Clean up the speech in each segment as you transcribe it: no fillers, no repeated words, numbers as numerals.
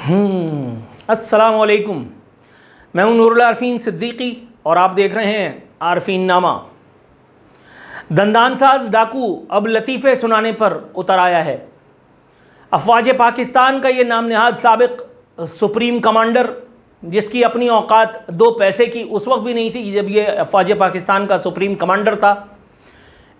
अस्सलाम वालेकुम। मैं हूं नूरुल आरफीन सिद्दीकी और आप देख रहे हैं आरफीन नामा। दंदानसाज डाकू अब लतीफ़े सुनाने पर उतर आया है। अफवाज पाकिस्तान का ये नाम नहाद साबिक सुप्रीम कमांडर, जिसकी अपनी औकात दो पैसे की उस वक्त भी नहीं थी जब ये अफवाज पाकिस्तान का सुप्रीम कमांडर था,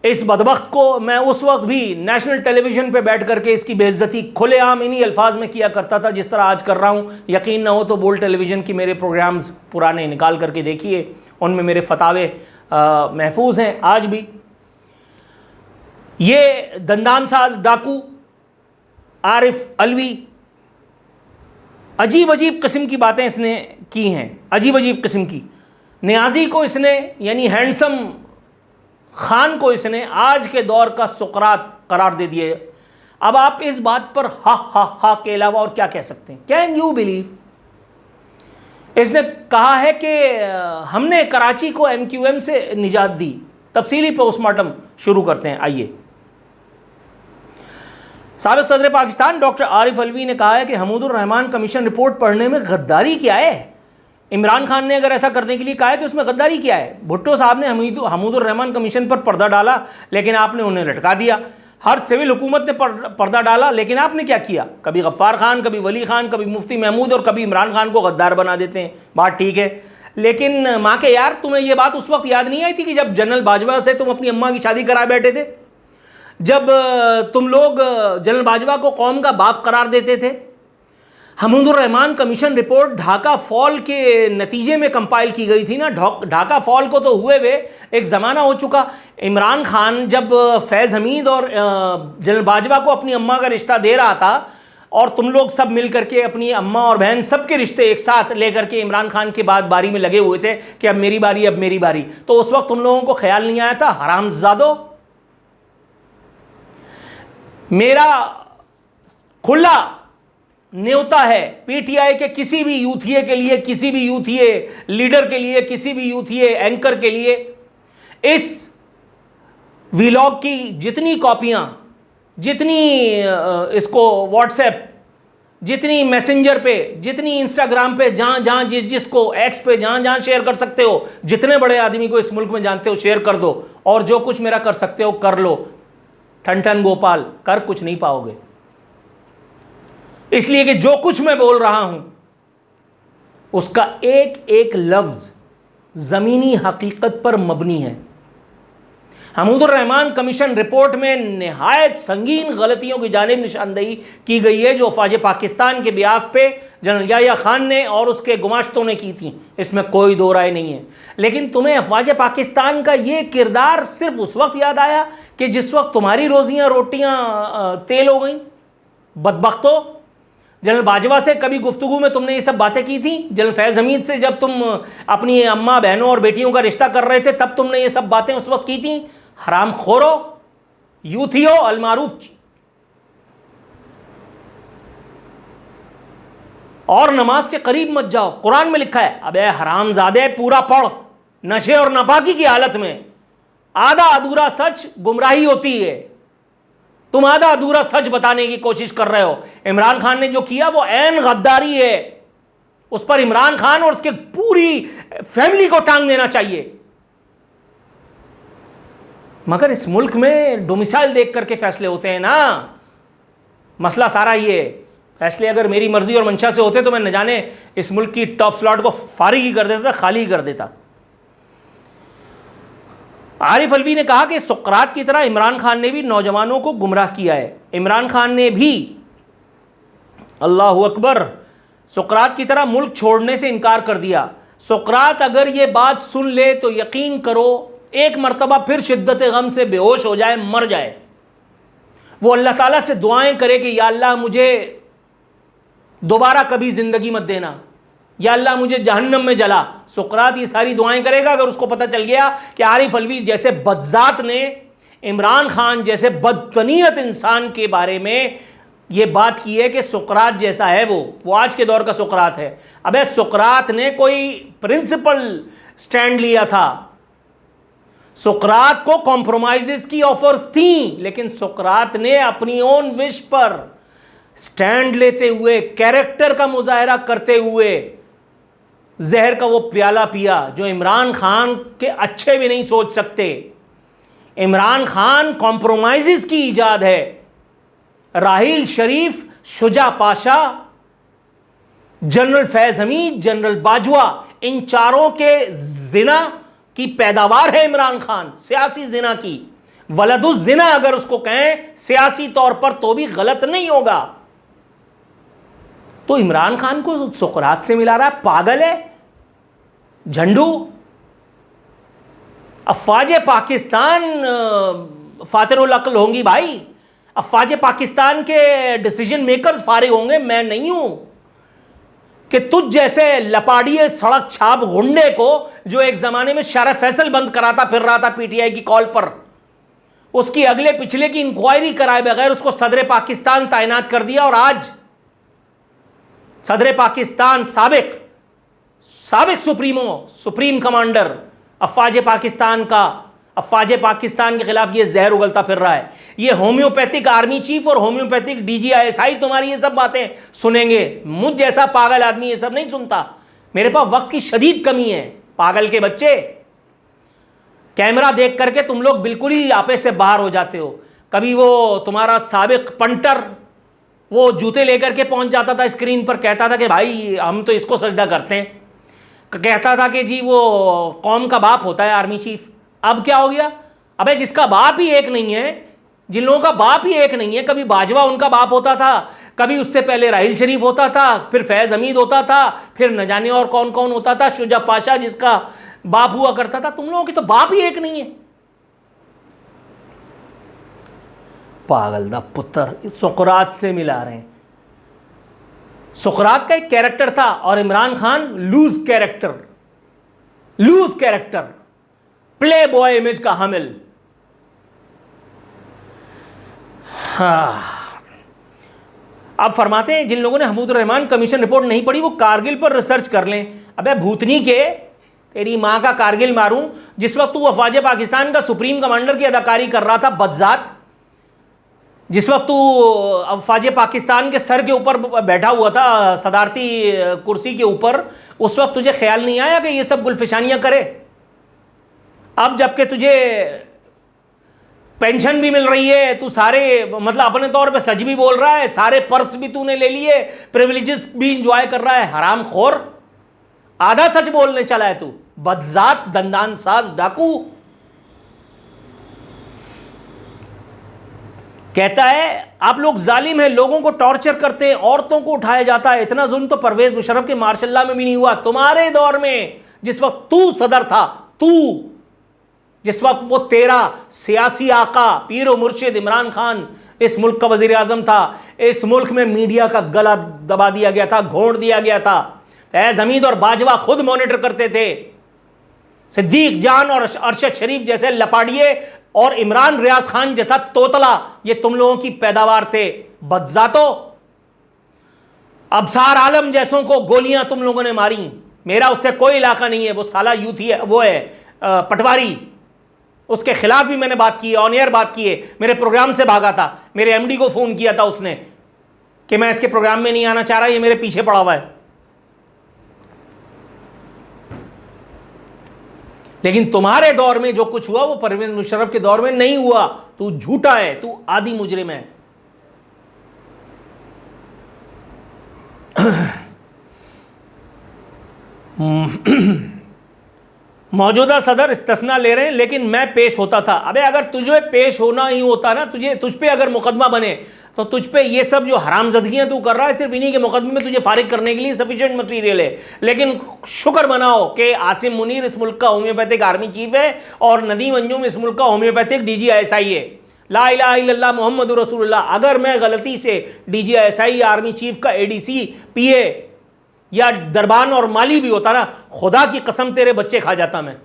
इस बदबख्त को मैं उस वक्त भी नेशनल टेलीविज़न पे बैठ करके इसकी बेइज्जती खुलेआम इन्हीं अल्फाज में किया करता था जिस तरह आज कर रहा हूँ। यकीन ना हो तो बोल टेलीविज़न की मेरे प्रोग्राम्स पुराने निकाल करके देखिए, उनमें मेरे फतावे महफूज हैं आज भी। ये दंदानसाज डाकू आरिफ अलवी अजीब अजीब किस्म की बातें इसने की हैं, अजीब अजीब किस्म की। नियाजी को इसने यानी हैंडसम खान को इसने आज के दौर का सुकरात करार दे दिया। अब आप इस बात पर हा हा हा के अलावा और क्या कह सकते हैं? Can you believe? इसने कहा है कि हमने कराची को MQM से निजात दी। तफसीली पोस्टमार्टम शुरू करते हैं, आइए। साबिक सदर पाकिस्तान डॉक्टर आरिफ अलवी ने कहा है कि हमूदुर रहमान कमीशन रिपोर्ट पढ़ने में गद्दारी क्या है। इमरान खान ने अगर ऐसा करने के लिए कहा है तो उसमें गद्दारी क्या है? भुट्टो साहब ने हमूदुर रहमान कमीशन पर पर्दा डाला, लेकिन आपने उन्हें लटका दिया। हर सिविल हुकूमत ने पर्दा डाला, लेकिन आपने क्या किया? कभी गफ्फार खान, कभी वली खान, कभी मुफ्ती महमूद और कभी इमरान खान को गद्दार बना देते हैं। बात ठीक है, लेकिन माँ के यार, तुम्हें यह बात उस वक्त याद नहीं आई थी कि जब जनरल बाजवा से तुम अपनी अम्मा की शादी करा बैठे थे, जब तुम लोग जनरल बाजवा को कौम का बाप करार देते थे? Hamoodur Rahman commission report Dhaka fall के नतीजे में कंपाइल की गई थी ना। ढाका फॉल को तो हुए हुए एक ज़माना हो चुका। इमरान खान जब फैज़ हमीद और जनरल बाजवा को अपनी अम्मा का रिश्ता दे रहा था और तुम लोग सब मिल करके अपनी अम्मा और बहन सबके रिश्ते एक साथ लेकर के इमरान खान के बाद बारी में लगे हुए थे कि अब मेरी बारी, अब मेरी बारी, तो उस वक्त तुम लोगों को ख्याल नहीं आया था? हरामजादो, मेरा खुला न्योता है PTI के किसी भी यूथिये के लिए, किसी भी यूथिये लीडर के लिए, किसी भी यूथिये एंकर के लिए, इस वीलॉग की जितनी कॉपियां, जितनी इसको व्हाट्सएप, जितनी मैसेंजर पे, जितनी इंस्टाग्राम पे, जहां जहां जिसको एक्स पे, जहां जहां शेयर कर सकते हो, जितने बड़े आदमी को इस मुल्क में जानते हो शेयर कर दो, और जो कुछ मेरा कर सकते हो कर लो। ठन गोपाल, कर कुछ नहीं पाओगे, इसलिए कि जो कुछ मैं बोल रहा हूं उसका एक एक लफ्ज जमीनी हकीकत पर मबनी है। हमूदुर रहमान कमीशन रिपोर्ट में निहायत संगीन गलतियों की जानिब निशानदही की गई है जो अफवाज पाकिस्तान के बियाफ पे जनरल याह्या खान ने और उसके गुमाश्तों ने की थी, इसमें कोई दो राय नहीं है। लेकिन तुम्हें अफवाज पाकिस्तान का ये किरदार सिर्फ उस वक्त याद आया कि जिस वक्त तुम्हारी रोजियां रोटियां तेल हो गई। बदबख्तो, जनरल बाजवा से कभी गुफ्तगू में तुमने ये सब बातें की थी? जनरल फैज़ हमीद से जब तुम अपनी अम्मा बहनों और बेटियों का रिश्ता कर रहे थे तब तुमने ये सब बातें उस वक्त की थी? हराम खोरो, यूथियो, अलमारूफ, और नमाज के करीब मत जाओ। कुरान में लिखा है। अबे हरामजादे, पूरा पढ़। नशे और नापाकी की हालत में आधा अधूरा सच गुमराही होती है। तुम आधा अधूरा सच बताने की कोशिश कर रहे हो। इमरान खान ने जो किया वो ऐन गद्दारी है। उस पर इमरान खान और उसके पूरी फैमिली को टांग देना चाहिए। मगर इस मुल्क में डोमिसाइल देख करके फैसले होते हैं ना। मसला सारा ये है। फैसले अगर मेरी मर्जी और मंशा से होते तो मैं न जाने इस मुल्क की टॉप स्लॉट को फारिग ही कर देता, खाली ही कर देता। आरिफ अलवी ने कहा कि सुकरात की तरह इमरान खान ने भी नौजवानों को गुमराह किया है। इमरान खान ने भी, अल्लाहु अकबर, सुकरात की तरह मुल्क छोड़ने से इनकार कर दिया। सुकरात अगर ये बात सुन ले तो यकीन करो एक मरतबा फिर शिद्दत गम से बेहोश हो जाए, मर जाए। वो अल्लाह ताला से दुआएं करे कि या अल्लाह मुझे दोबारा कभी ज़िंदगी मत देना, या अल्लाह मुझे जहन्नम में जला। सुकरात ये सारी दुआएं करेगा अगर उसको पता चल गया कि आरिफ अलवी जैसे बदजात ने इमरान खान जैसे बदतनीयत इंसान के बारे में ये बात की है कि सुकरात जैसा है वो आज के दौर का सुकरात है। अबे सुकरात ने कोई प्रिंसिपल स्टैंड लिया था, सुकरात को कॉम्प्रोमाइजेस की ऑफर्स थी, लेकिन सुकरात ने अपनी ओन विश पर स्टैंड लेते हुए, कैरेक्टर का मुजाहरा करते हुए जहर का वो प्याला पिया जो इमरान खान के अच्छे भी नहीं सोच सकते। इमरान खान कॉम्प्रोमाइज़ की ईजाद है। राहील शरीफ, शुजा पाशा, जनरल फैज हमीद, जनरल बाजवा, इन चारों के जिना की पैदावार है इमरान खान, सियासी जिना की। वलदुज जिना अगर उसको कहें सियासी तौर पर तो भी गलत नहीं होगा। तो इमरान खान को सुकरात से मिला रहा है, पागल है झंडू। अफवाज पाकिस्तान फातिरुल अक्ल होंगी भाई, अफवाज पाकिस्तान के डिसीजन मेकर्स फारिग होंगे, मैं नहीं हूं कि तुझ जैसे लपाड़िए सड़क छाप गुंडे को, जो एक जमाने में शरफ फैसल बंद कराता फिर रहा था पीटीआई की कॉल पर, उसकी अगले पिछले की इंक्वायरी कराए बगैर उसको सदर पाकिस्तान तैनात कर दिया। और आज सदर पाकिस्तान साबिक सुप्रीम कमांडर अफवाज पाकिस्तान के खिलाफ ये जहर उगलता फिर रहा है। ये होम्योपैथिक आर्मी चीफ और होम्योपैथिक डीजीआईएसआई तुम्हारी ये सब बातें सुनेंगे। मुझ जैसा पागल आदमी ये सब नहीं सुनता। मेरे पास वक्त की शदीद कमी है। पागल के बच्चे, कैमरा देख करके तुम लोग बिल्कुल ही आपे से बाहर हो जाते हो। कभी वो तुम्हारा साबिक पंटर वो जूते लेकर के पहुंच जाता था स्क्रीन पर, कहता था कि भाई हम तो इसको सजदा करते हैं, कहता था कि जी वो कौम का बाप होता है आर्मी चीफ। अब क्या हो गया? अबे जिसका बाप ही एक नहीं है, जिन लोगों का बाप ही एक नहीं है, कभी बाजवा उनका बाप होता था, कभी उससे पहले राहील शरीफ होता था, फिर फैज हमीद होता था, फिर न जाने और कौन कौन होता था, शुजा पाशा जिसका बाप हुआ करता था। तुम लोगों की तो बाप ही एक नहीं है। पागल दा पुत्र सुकरात से मिला रहे हैं। सुकरात का एक कैरेक्टर था और Imran Khan loose character, playboy image का हामिल। हाँ, अब फरमाते हैं जिन लोगों ने हमूदुर रहमान कमीशन रिपोर्ट नहीं पढ़ी वो कारगिल पर रिसर्च कर लें। अबे भूतनी के, तेरी मां का कारगिल मारूं। जिस वक्त तू अफवाज पाकिस्तान का सुप्रीम कमांडर की अदाकारी कर रहा था बदजात, जिस वक्त तू अफवाज पाकिस्तान के सर के ऊपर बैठा हुआ था सदारती कुर्सी के ऊपर, उस वक्त तुझे ख्याल नहीं आया कि ये सब गुलफिशानियां करे? अब जबकि तुझे पेंशन भी मिल रही है, तू सारे मतलब अपने तौर पे सच भी बोल रहा है, सारे पर्क्स भी तूने ले लिए, प्रिविलेजेस भी इंजॉय कर रहा है, हराम खोर। आधा सच बोलने चला है तू, बदजात, दंदान साज, डाकू। कहता है आप लोग जालिम हैं, लोगों को टॉर्चर करते हैं, औरतों को उठाया जाता है। इतना जुल्म तो परवेज मुशर्रफ के मार्शल में भी नहीं हुआ। तुम्हारे दौर में जिस वक्त तू सदर था, जिस वक्त वो तेरा सियासी आका पीर व मुर्शिद इमरान खान इस मुल्क का वजीर आजम था, इस मुल्क में मीडिया का गला दबा दिया गया था, घोंट दिया गया था। फैज हमीद और बाजवा खुद मॉनिटर करते थे। सिद्दीक जान और अरशद शरीफ जैसे लपाड़िए और इमरान रियाज खान जैसा तोतला, ये तुम लोगों की पैदावार थे। बदजातो, अबसार आलम जैसों को गोलियां तुम लोगों ने मारी। मेरा उससे कोई इलाका नहीं है, वो साला यूथी है, वो है पटवारी, उसके खिलाफ भी मैंने बात की है, ऑन एयर बात की है। मेरे प्रोग्राम से भागा था, मेरे एमडी को फोन किया था उसने कि मैं इसके प्रोग्राम में नहीं आना चाह रहा, ये मेरे पीछे पड़ा हुआ है। लेकिन तुम्हारे दौर में जो कुछ हुआ वो परवेज मुशर्रफ के दौर में नहीं हुआ। तू झूठा है, तू आदि मुजरिम है। मौजूदा सदर इस्तिस्ना ले रहे हैं लेकिन मैं पेश होता था। अबे अगर तुझे पेश होना ही होता ना, तुझ पे अगर मुकदमा बने तो तुझ पे ये सब जो हरामजदगियां तू कर रहा है, सिर्फ इन्हीं के मुकदमे में तुझे फारिग करने के लिए सफिशिएंट मटीरियल है। लेकिन शुक्र मनाओ कि आसिम मुनीर इस मुल्क का होम्योपैथिक आर्मी चीफ है और नदीम अंजुम इस मुल्क का होम्योपैथिक डीजीआईएसआई है। ला इलाहा इल्लल्लाह मुहम्मदुर रसूलुल्लाह। अगर मैं गलती से डीजीआईएसआई आर्मी चीफ का एडीसी, पीए या दरबान और माली भी होता ना, खुदा की कसम तेरे बच्चे खा जाता मैं।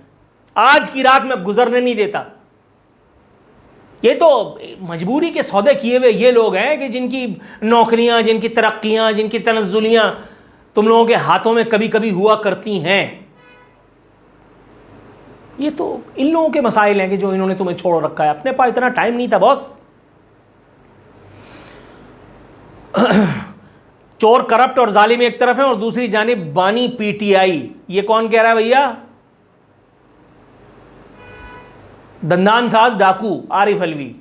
आज की रात में गुजरने नहीं देता। ये तो मजबूरी के सौदे किए हुए ये लोग हैं कि जिनकी नौकरियां, जिनकी तरक्कियां, जिनकी तनज़्ज़ुलियां तुम लोगों के हाथों में कभी कभी हुआ करती हैं। ये तो इन लोगों के मसाइल हैं कि जो इन्होंने तुम्हें छोड़ रखा है। अपने पास इतना टाइम नहीं था बॉस। चोर करप्ट और जालिम एक तरफ है और दूसरी जानिब बानी पीटीआई। ये कौन कह रहा है भैया? दंदान साज डाकू आरिफ अलवी।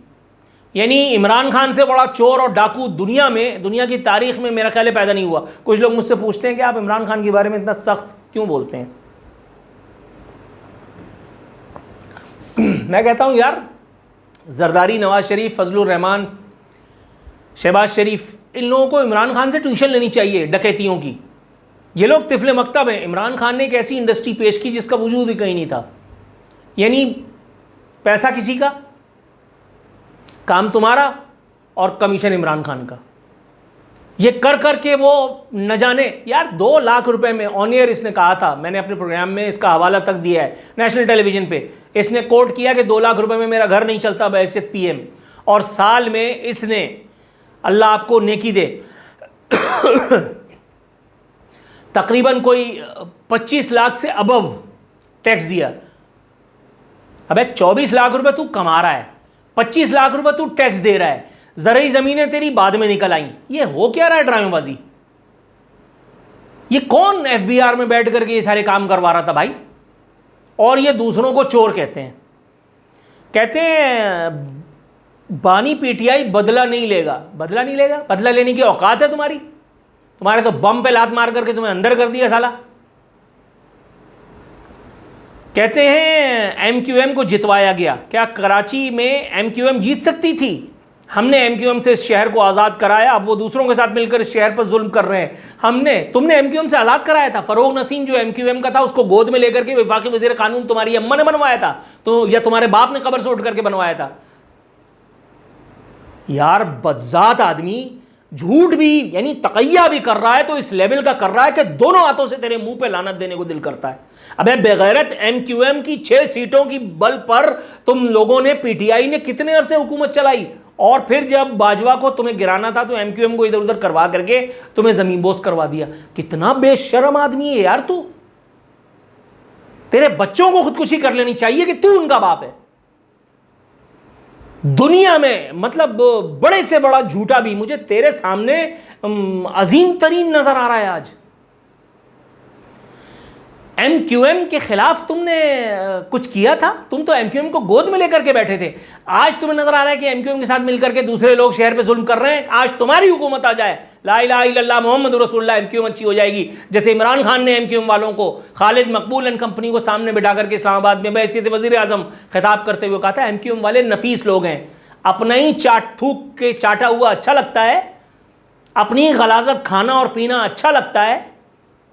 यानी इमरान खान से बड़ा चोर और डाकू दुनिया में, दुनिया की तारीख में मेरा ख्याल है पैदा नहीं हुआ। कुछ लोग मुझसे पूछते हैं कि आप इमरान खान के बारे में इतना सख्त क्यों बोलते हैं? मैं कहता हूं यार, जरदारी, नवाज शरीफ, फजलुर रहमान, शहबाज शरीफ, इन लोगों को इमरान खान से ट्यूशन लेनी चाहिए डकैतियों की। ये लोग तिफले मकतब हैं। इमरान खान ने एक ऐसी इंडस्ट्री पेश की जिसका वजूद ही कहीं नहीं था। यानी पैसा किसी का, काम तुम्हारा और कमीशन इमरान खान का। ये कर कर के वो न जाने यार 2 लाख रुपए में, ऑन एयर इसने कहा था, मैंने अपने प्रोग्राम में इसका हवाला तक दिया है नेशनल टेलीविजन पे। इसने कोट किया कि 2 लाख रुपए में मेरा घर नहीं चलता बहैसियत पीएम, और साल में इसने, अल्लाह आपको नेकी दे, तकरीबन कोई 25 लाख से अबव टैक्स दिया। अबे 24 लाख रुपए तू कमा रहा है, 25 लाख रुपए तू टैक्स दे रहा है, ज़रई ज़मीनें तेरी बाद में निकल आई। ये हो क्या रहा है ड्रामेबाजी? ये कौन एफबीआर में बैठ करके ये सारे काम करवा रहा था भाई? और ये दूसरों को चोर कहते हैं। कहते हैं बानी पीटीआई बदला नहीं लेगा। बदला नहीं लेगा? बदला लेने की औकात है तुम्हारी? तुम्हारे तो बम पे लात मार करके तुम्हें अंदर कर दिया साला। कहते हैं एमक्यूएम को जितवाया गया। क्या कराची में एमक्यूएम जीत सकती थी? हमने एमक्यूएम से इस शहर को आज़ाद कराया, अब वो दूसरों के साथ मिलकर इस शहर पर जुल्म कर रहे हैं। तुमने एमक्यूएम से आज़ाद कराया था। फरोग नसीम जो एमक्यूएम का था उसको गोद में लेकर के वफाकी वज़ीर कानून तुम्हारी अम्मा ने बनवाया था, तो या तुम्हारे बाप ने कब्र से उठ करके बनवाया था? यार बदजात आदमी झूठ भी यानी तकैया भी कर रहा है तो इस लेवल का कर रहा है कि दोनों हाथों से तेरे मुंह पे लानत देने को दिल करता है। अबे बेगैरत, एमक्यूएम की 6 सीटों की बल पर तुम लोगों ने, पीटीआई ने कितने अरसे हुकूमत चलाई, और फिर जब बाजवा को तुम्हें गिराना था तो एमक्यूएम को इधर उधर करवा करके तुम्हें जमीनबोस करवा दिया। कितना बेशर्म आदमी है यार तू। तेरे बच्चों को खुदकुशी कर लेनी चाहिए कि तू उनका बाप है। दुनिया में मतलब बड़े से बड़ा झूठा भी मुझे तेरे सामने अजीम तरीन नजर आ रहा है आज। एमक्यूएम के खिलाफ तुमने कुछ किया था? तुम तो एमक्यूएम को गोद में लेकर के बैठे थे। आज तुम्हें नजर आ रहा है कि एमक्यूएम के साथ मिलकर के दूसरे लोग शहर पे जुल्म कर रहे हैं। आज तुम्हारी हुकूमत आ जाए, ला इलाहा इल्लल्लाह मोहम्मद रसूलुल्लाह, एमक्यूएम अच्छी हो जाएगी। जैसे इमरान खान ने एमक्यूएम वालों को, खालिद मकबूल एंड कंपनी को सामने बिठा करके इस्लामाबाद में बहैसियत वज़ीर आज़म खिताब करते हुए कहा था एमक्यूएम वाले नफीस लोग हैं, अपना ही चाट थूक के चाटा हुआ अच्छा लगता है, अपनी गलाजत खाना और पीना अच्छा लगता है।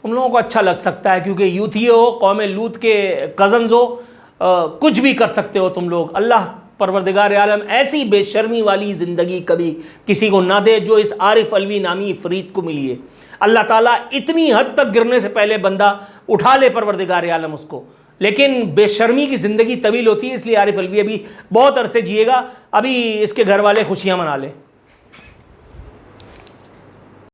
तुम लोगों को अच्छा लग सकता है क्योंकि यूथी हो, कौम लूत के कज़न्स हो, कुछ भी कर सकते हो तुम लोग। अल्लाह परवरदिगार आलम ऐसी बेशर्मी वाली ज़िंदगी कभी किसी को ना दे जो इस आरिफ अलवी नामी इफरीत को मिली है। अल्लाह ताला इतनी हद तक गिरने से पहले बंदा उठा ले परवरदिगार आलम उसको। लेकिन बेशर्मी की ज़िंदगी तवील होती है, इसलिए आरिफ अलवी अभी बहुत अरसे जिएगा। अभी इसके घर वाले खुशियाँ मना लें।